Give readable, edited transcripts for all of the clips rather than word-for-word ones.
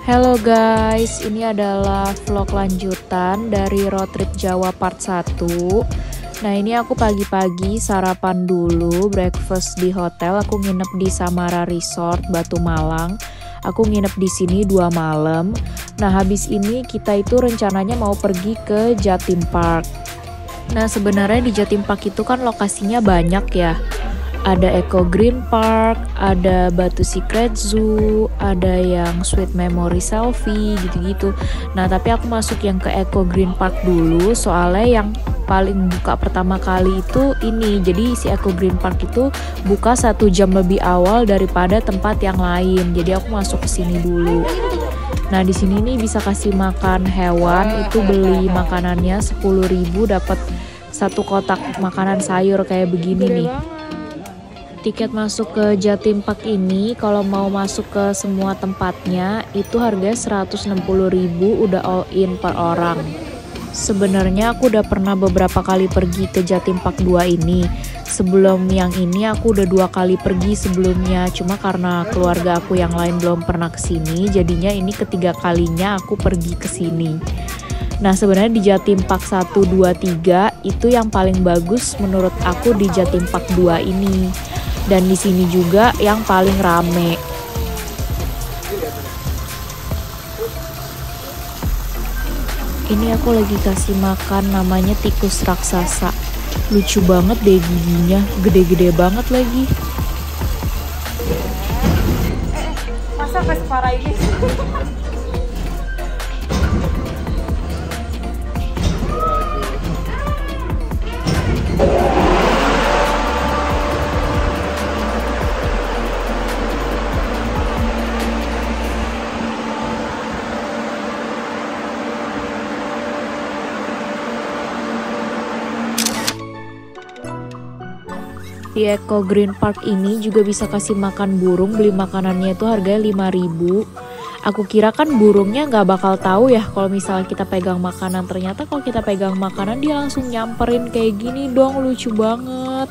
Halo guys, ini adalah vlog lanjutan dari road trip Jawa part 1. Nah ini aku pagi-pagi sarapan dulu, breakfast di hotel. Aku nginep di Samara Resort Batu Malang. Aku nginep di sini 2 malam. Nah habis ini kita itu rencananya mau pergi ke Jatim Park. Nah sebenarnya di Jatim Park itu kan lokasinya banyak ya. Ada Eco Green Park, ada Batu Secret Zoo, ada yang Sweet Memory Selfie gitu-gitu. Nah tapi aku masuk yang ke Eco Green Park dulu, soalnya yang paling buka pertama kali itu ini. Jadi si Eco Green Park itu buka 1 jam lebih awal daripada tempat yang lain. Jadi aku masuk ke sini dulu. Nah di sini nih bisa kasih makan hewan, itu beli makanannya 10.000 dapat 1 kotak makanan sayur kayak begini nih. Tiket masuk ke Jatim Park ini kalau mau masuk ke semua tempatnya itu harganya 160.000 udah all in per orang. Sebenarnya aku udah pernah beberapa kali pergi ke Jatim Park 2 ini. Sebelum yang ini aku udah 2 kali pergi sebelumnya. Cuma karena keluarga aku yang lain belum pernah kesini, jadinya ini ketiga kalinya aku pergi ke sini. Nah sebenarnya di Jatim Park 1, 2, 3 itu yang paling bagus menurut aku di Jatim Park 2 ini. Dan di sini juga yang paling rame. Ini aku lagi kasih makan namanya tikus raksasa. Lucu banget deh giginya, gede-gede banget lagi. Masa sampai separah ini? Di Eco Green Park ini juga bisa kasih makan burung, beli makanannya itu harganya 5.000. Aku kira kan burungnya nggak bakal tahu ya kalau misalnya kita pegang makanan. Ternyata kalau kita pegang makanan dia langsung nyamperin kayak gini dong, lucu banget.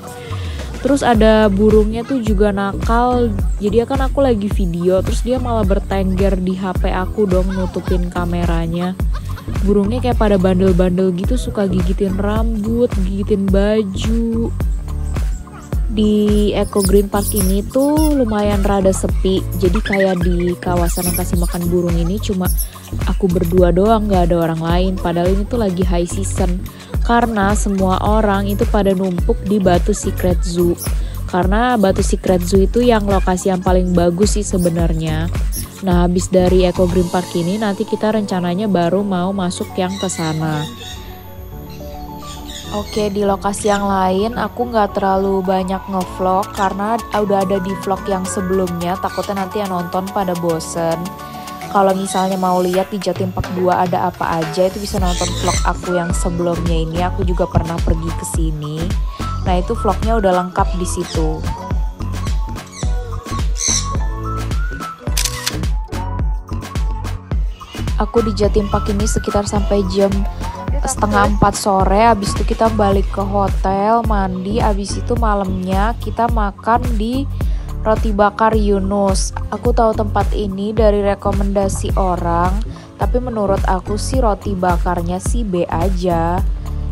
Terus ada burungnya tuh juga nakal. Jadi kan aku lagi video, terus dia malah bertengger di HP aku dong, nutupin kameranya. Burungnya kayak pada bandel-bandel gitu, suka gigitin rambut, gigitin baju. Di Eco Green Park ini tuh lumayan rada sepi, jadi kayak di kawasan yang kasih makan burung ini cuma aku berdua doang, gak ada orang lain. Padahal ini tuh lagi high season, karena semua orang itu pada numpuk di Batu Secret Zoo. Karena Batu Secret Zoo itu yang lokasi yang paling bagus sih sebenarnya. Nah habis dari Eco Green Park ini nanti kita rencananya baru mau masuk yang ke sana. Oke, di lokasi yang lain aku nggak terlalu banyak ngevlog karena udah ada di vlog yang sebelumnya, takutnya nanti yang nonton pada bosen. Kalau misalnya mau lihat di Jatim Park 2 ada apa aja, itu bisa nonton vlog aku yang sebelumnya ini. Aku juga pernah pergi ke sini. Nah itu vlognya udah lengkap di situ. Aku di Jatim Park ini sekitar sampai jam 3:30 sore. Habis itu kita balik ke hotel, mandi. Habis itu malamnya kita makan di Roti Bakar Yunus. Aku tahu tempat ini dari rekomendasi orang, tapi menurut aku sih roti bakarnya sih B aja.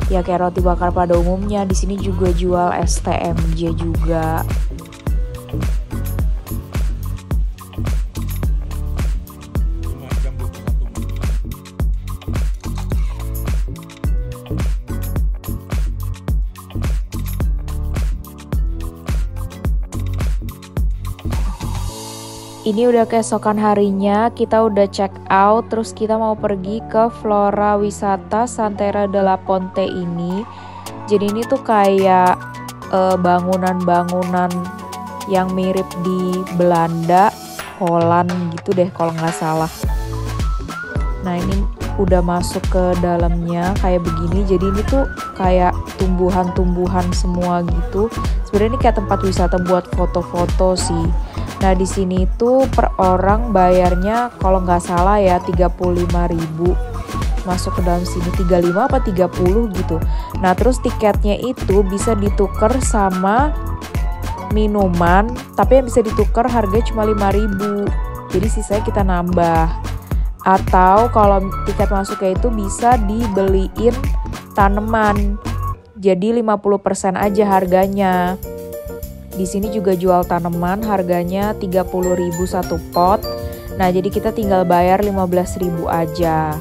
Ya kayak roti bakar pada umumnya. Di sini juga jual STMJ juga. Ini udah keesokan harinya, kita udah check out, terus kita mau pergi ke Flora Wisata Santera de la Ponte ini. Jadi ini tuh kayak bangunan-bangunan yang mirip di Belanda, Holland gitu deh kalau nggak salah. Nah ini udah masuk ke dalamnya kayak begini, jadi ini tuh kayak tumbuhan-tumbuhan semua gitu. Sebenarnya ini kayak tempat wisata buat foto-foto sih. Nah di sini tuh per orang bayarnya kalau nggak salah ya 35.000 masuk ke dalam sini, 35 apa 30 gitu. Nah terus tiketnya itu bisa ditukar sama minuman, tapi yang bisa ditukar harganya cuma 5.000. Jadi sisanya kita nambah. Atau kalau tiket masuknya itu bisa dibeliin tanaman. Jadi 50% aja harganya. Di sini juga jual tanaman, harganya 30.000 satu pot. Nah, jadi kita tinggal bayar 15.000 aja.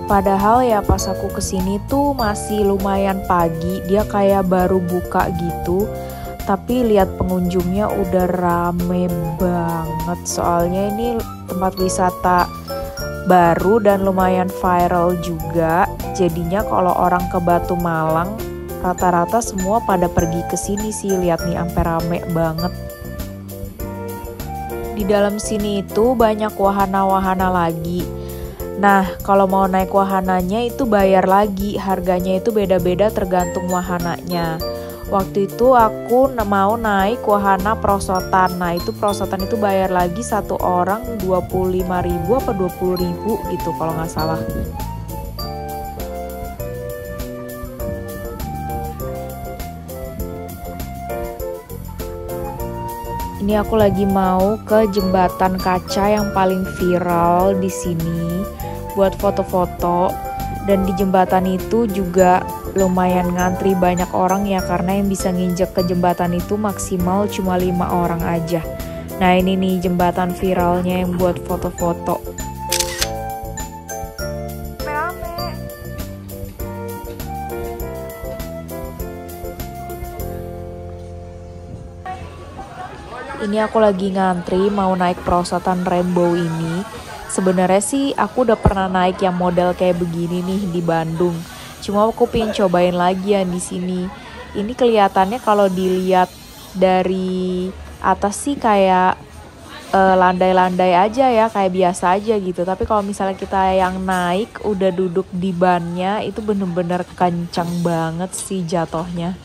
Padahal ya pas aku kesini tuh masih lumayan pagi, dia kayak baru buka gitu. Tapi lihat pengunjungnya udah rame banget, soalnya ini tempat wisata baru dan lumayan viral juga. Jadinya kalau orang ke Batu Malang, rata-rata semua pada pergi ke sini sih, lihat nih sampai rame banget. Di dalam sini itu banyak wahana-wahana lagi. Nah, kalau mau naik wahananya itu bayar lagi, harganya itu beda-beda tergantung wahananya. Waktu itu aku mau naik wahana prosotan. Nah, itu prosotan itu bayar lagi satu orang 25.000 apa 20.000 gitu kalau nggak salah. Ini aku lagi mau ke jembatan kaca yang paling viral di sini buat foto-foto, dan di jembatan itu juga lumayan ngantri banyak orang ya, karena yang bisa nginjek ke jembatan itu maksimal cuma 5 orang aja. Nah, ini nih jembatan viralnya yang buat foto-foto. Ini aku lagi ngantri mau naik perosotan rainbow ini. Sebenarnya sih aku udah pernah naik yang model kayak begini nih di Bandung. Cuma aku pengen cobain lagi yang di sini. Ini kelihatannya kalau dilihat dari atas sih kayak landai-landai aja ya, kayak biasa aja gitu. Tapi kalau misalnya kita yang naik udah duduk di bannya, itu bener-bener kencang banget sih jatuhnya.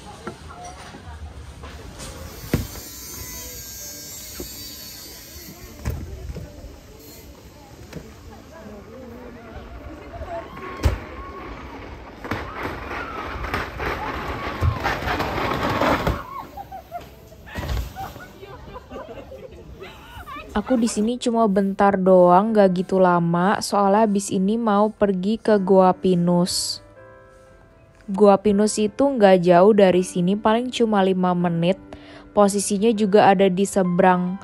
Aku di sini cuma bentar doang, gak gitu lama, soalnya abis ini mau pergi ke Goa Pinus. Goa Pinus itu gak jauh dari sini, paling cuma 5 menit. Posisinya juga ada di seberang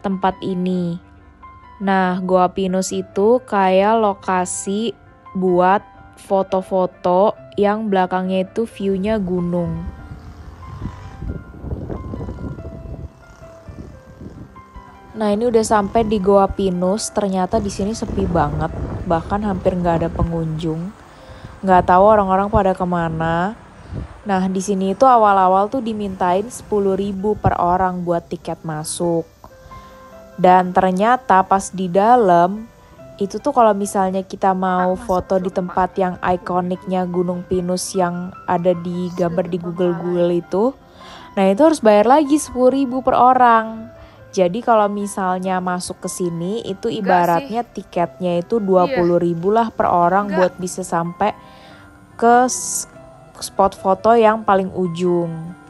tempat ini. Nah, Goa Pinus itu kayak lokasi buat foto-foto yang belakangnya itu view-nya gunung. Nah, ini udah sampai di Goa Pinus. Ternyata di sini sepi banget, bahkan hampir nggak ada pengunjung. Nggak tahu orang-orang pada kemana. Nah, di sini itu awal-awal tuh dimintain 10.000 per orang buat tiket masuk. Dan ternyata pas di dalam itu tuh kalau misalnya kita mau foto di tempat yang ikoniknya Gunung Pinus yang ada di gambar di Google itu, nah itu harus bayar lagi 10.000 per orang. Jadi kalau misalnya masuk ke sini itu ibaratnya tiketnya itu 20.000 lah per orang buat bisa sampai ke spot foto yang paling ujung.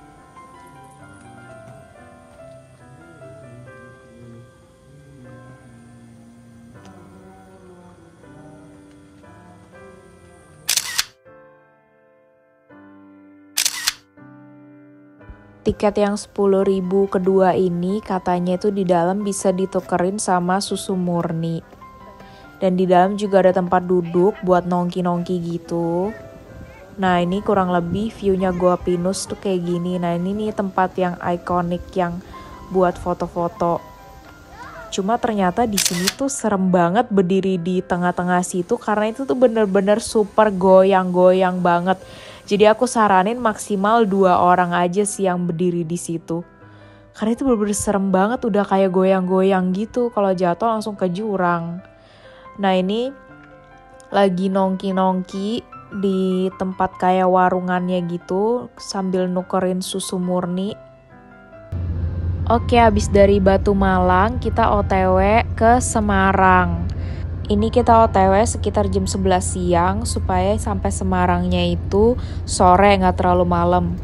Tiket yang 10.000 kedua ini katanya itu di dalam bisa ditukerin sama susu murni. Dan di dalam juga ada tempat duduk buat nongki-nongki gitu. Nah, ini kurang lebih view-nya Goa Pinus tuh kayak gini. Nah, ini nih tempat yang ikonik yang buat foto-foto. Cuma ternyata di sini tuh serem banget berdiri di tengah-tengah situ karena itu tuh bener-bener super goyang-goyang banget. Jadi aku saranin maksimal 2 orang aja sih yang berdiri di situ. Karena itu bener-bener serem banget, udah kayak goyang-goyang gitu. Kalau jatuh langsung ke jurang. Nah, ini lagi nongki-nongki di tempat kayak warungannya gitu sambil nukerin susu murni. Oke, habis dari Batu Malang kita OTW ke Semarang. Ini kita OTW sekitar jam 11 siang supaya sampai Semarangnya itu sore, nggak terlalu malam.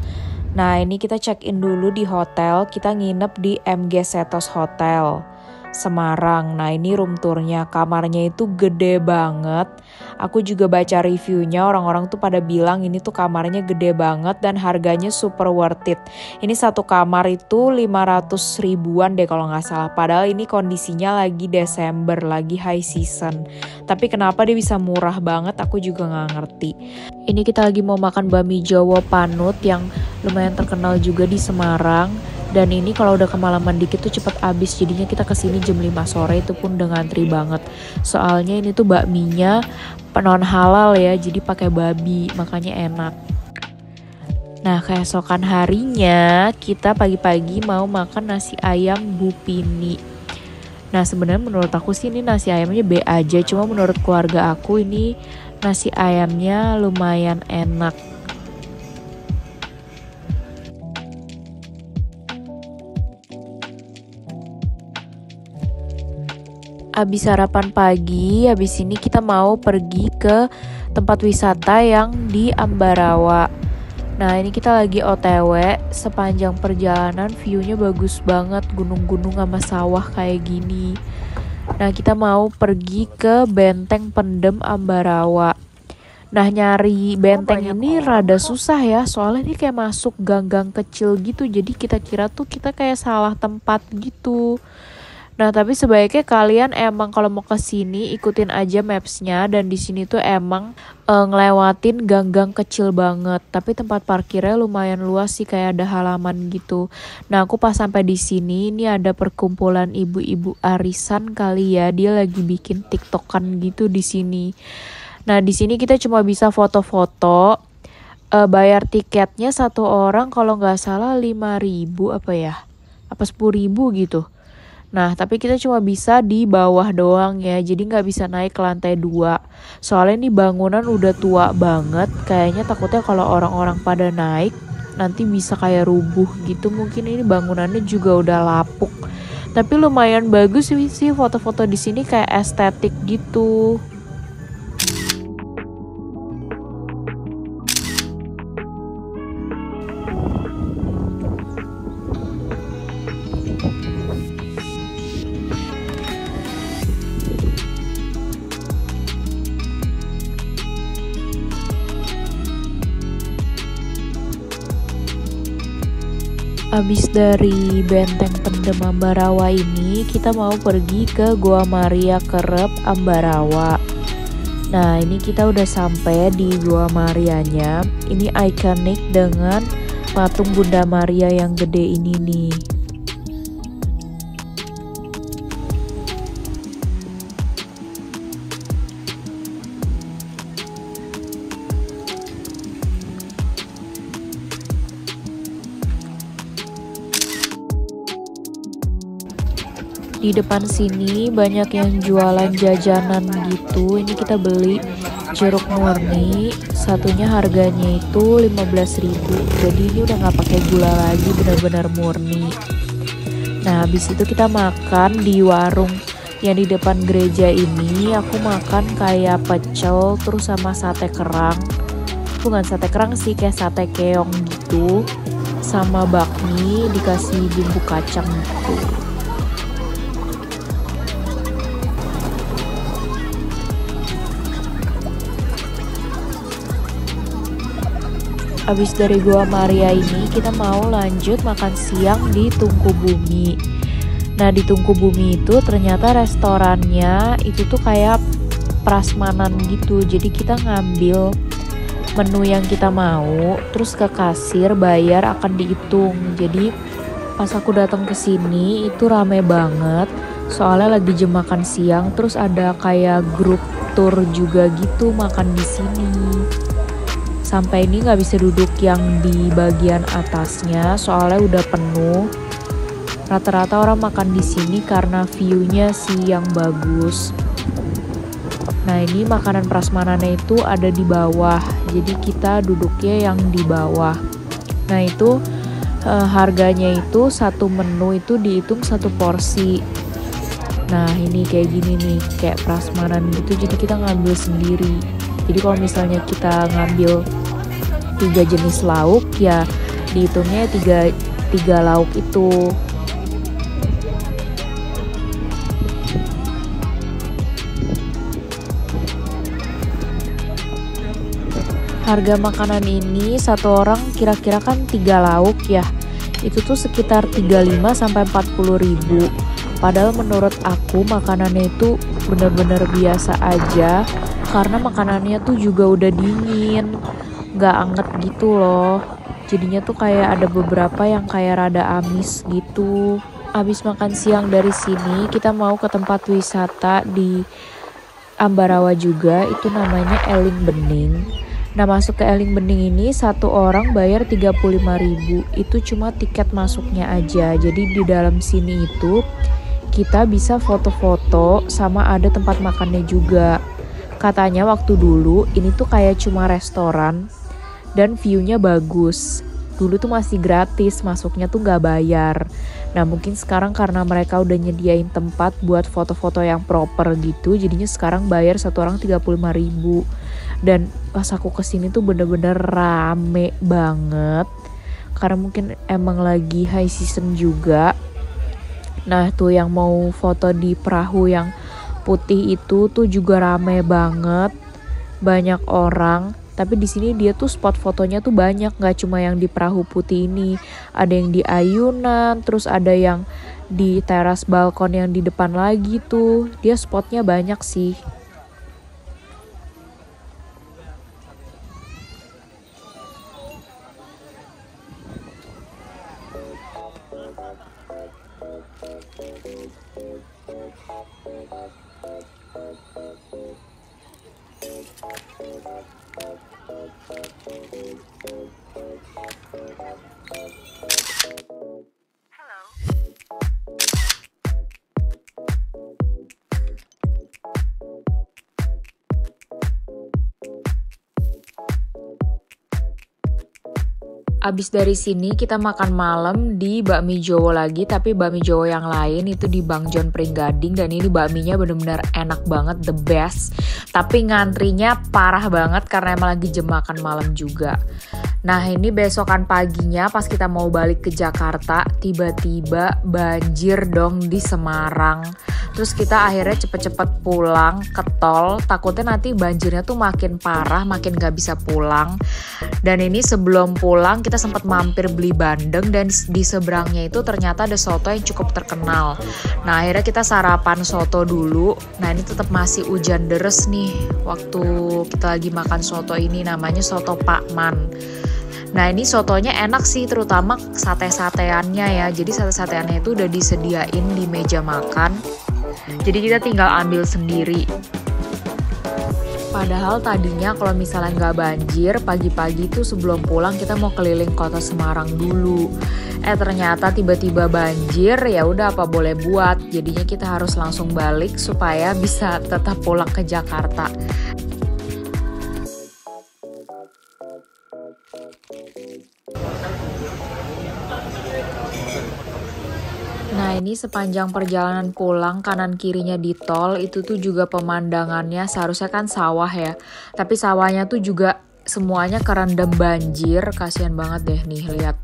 Nah ini kita check in dulu di hotel, kita nginep di MG Setos Hotel Semarang. Nah ini room tournya, kamarnya itu gede banget. Aku juga baca reviewnya, orang-orang tuh pada bilang ini tuh kamarnya gede banget dan harganya super worth it. Ini satu kamar itu 500 ribuan deh kalau nggak salah. Padahal ini kondisinya lagi Desember, lagi high season. Tapi kenapa dia bisa murah banget aku juga nggak ngerti. Ini kita lagi mau makan bakmi Jawa Panut yang lumayan terkenal juga di Semarang. Dan ini kalau udah kemalaman dikit tuh cepet habis, jadinya kita kesini jam 5 sore itu pun udah ngantri banget. Soalnya ini tuh bakminya non halal ya, jadi pakai babi, makanya enak. Nah keesokan harinya kita pagi-pagi mau makan nasi ayam Bu Pini. Nah sebenarnya menurut aku sih ini nasi ayamnya B aja, cuma menurut keluarga aku ini nasi ayamnya lumayan enak. Abis sarapan pagi, abis ini kita mau pergi ke tempat wisata yang di Ambarawa. Nah ini kita lagi OTW, sepanjang perjalanan view-nya bagus banget, gunung-gunung sama sawah kayak gini. Nah kita mau pergi ke Benteng Pendem Ambarawa. Nah nyari benteng ini rada susah ya, soalnya ini kayak masuk gang-gang kecil gitu, jadi kita kira tuh kita kayak salah tempat gitu. Nah tapi sebaiknya kalian emang kalau mau ke sini ikutin aja maps-nya, dan di sini tuh emang ngelewatin gang-gang kecil banget. Tapi tempat parkirnya lumayan luas sih, kayak ada halaman gitu. Nah aku pas sampai di sini ini ada perkumpulan ibu-ibu arisan kali ya, dia lagi bikin TikTokan gitu di sini. Nah di sini kita cuma bisa foto-foto. Bayar tiketnya satu orang kalau nggak salah 5.000 apa ya, apa 10.000 gitu. Nah tapi kita cuma bisa di bawah doang ya, jadi nggak bisa naik ke lantai 2. Soalnya ini bangunan udah tua banget, kayaknya takutnya kalau orang-orang pada naik nanti bisa kayak rubuh gitu. Mungkin ini bangunannya juga udah lapuk. Tapi lumayan bagus sih foto-foto di sini, kayak estetik gitu. Abis dari Benteng Pendem Ambarawa ini, kita mau pergi ke Goa Maria Kerep Ambarawa. Nah ini kita udah sampai di Goa Marianya. Ini ikonik dengan patung Bunda Maria yang gede ini nih. Di depan sini banyak yang jualan jajanan gitu. Ini kita beli jeruk murni, satunya harganya itu 15.000. Jadi ini udah nggak pakai gula lagi, benar-benar murni. Nah habis itu kita makan di warung yang di depan gereja ini. Aku makan kayak pecel terus sama sate kerang. Bukan sate kerang sih, kayak sate keong gitu. Sama bakmi dikasih bumbu kacang gitu. Habis dari Goa Maria ini kita mau lanjut makan siang di Tungku Bumi. Nah di Tungku Bumi itu ternyata restorannya itu tuh kayak prasmanan gitu. Jadi kita ngambil menu yang kita mau, terus ke kasir bayar akan dihitung. Jadi pas aku datang ke sini itu rame banget. Soalnya lagi jam makan siang, terus ada kayak grup tour juga gitu makan di sini. Sampai ini nggak bisa duduk yang di bagian atasnya, soalnya udah penuh. Rata-rata orang makan di sini karena view-nya sih yang bagus. Nah ini makanan prasmanannya itu ada di bawah, jadi kita duduknya yang di bawah. Nah itu harganya itu satu menu itu dihitung satu porsi. Nah ini kayak gini nih, kayak prasmanan gitu, jadi kita ngambil sendiri. Jadi kalau misalnya kita ngambil 3 jenis lauk ya Dihitungnya tiga lauk itu. Harga makanan ini satu orang kira-kira kan 3 lauk ya. Itu tuh sekitar 35 sampai 40 ribu. Padahal menurut aku makanannya itu bener-bener biasa aja. Karena makanannya tuh juga udah dingin. Gak anget gitu loh. Jadinya tuh kayak ada beberapa yang kayak rada amis gitu. Abis makan siang dari sini kita mau ke tempat wisata di Ambarawa juga. Itu namanya Eling Bening. Nah, masuk ke Eling Bening ini satu orang bayar 35.000. Itu cuma tiket masuknya aja. Jadi di dalam sini itu kita bisa foto-foto sama ada tempat makannya juga. Katanya waktu dulu ini tuh kayak cuma restoran dan view-nya bagus. Dulu tuh masih gratis, masuknya tuh gak bayar. Nah, mungkin sekarang karena mereka udah nyediain tempat buat foto-foto yang proper gitu, jadinya sekarang bayar satu orang 35.000. Dan pas aku kesini tuh bener-bener rame banget. Karena mungkin emang lagi high season juga. Nah, tuh yang mau foto di perahu yang putih itu tuh juga rame banget. Banyak orang. Tapi di sini dia tuh spot fotonya tuh banyak, nggak cuma yang di perahu putih ini. Ada yang di ayunan, terus ada yang di teras balkon yang di depan lagi tuh. Dia spotnya banyak sih. Abis dari sini kita makan malam di bakmi Jowo lagi, tapi bakmi Jowo yang lain itu di Bang John Pringgading. Dan ini bakminya bener-bener enak banget, the best. Tapi ngantrinya parah banget karena emang lagi jam makan malam juga. Nah, ini besokan paginya pas kita mau balik ke Jakarta, tiba-tiba banjir dong di Semarang. Terus kita akhirnya cepet-cepet pulang ke tol, takutnya nanti banjirnya tuh makin parah, makin gak bisa pulang. Dan ini sebelum pulang kita sempat mampir beli bandeng, dan di seberangnya itu ternyata ada soto yang cukup terkenal. Nah, akhirnya kita sarapan soto dulu. Nah, ini tetap masih hujan deres nih waktu kita lagi makan soto ini, namanya soto Pak Man. Nah, ini sotonya enak sih, terutama sate-sateannya ya. Jadi sate-sateannya itu udah disediain di meja makan. Jadi kita tinggal ambil sendiri. Padahal tadinya kalau misalnya nggak banjir, pagi-pagi tuh sebelum pulang kita mau keliling kota Semarang dulu. Ternyata tiba-tiba banjir, ya udah apa boleh buat. Jadinya kita harus langsung balik supaya bisa tetap pulang ke Jakarta. Nah, ini sepanjang perjalanan pulang, kanan kirinya di tol itu tuh juga pemandangannya seharusnya kan sawah ya. Tapi sawahnya tuh juga semuanya kerendam banjir. Kasian banget deh nih, lihat.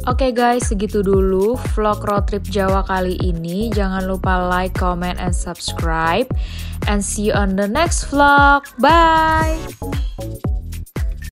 Oke guys, segitu dulu vlog road trip Jawa kali ini. Jangan lupa like, comment, and subscribe. And see you on the next vlog. Bye!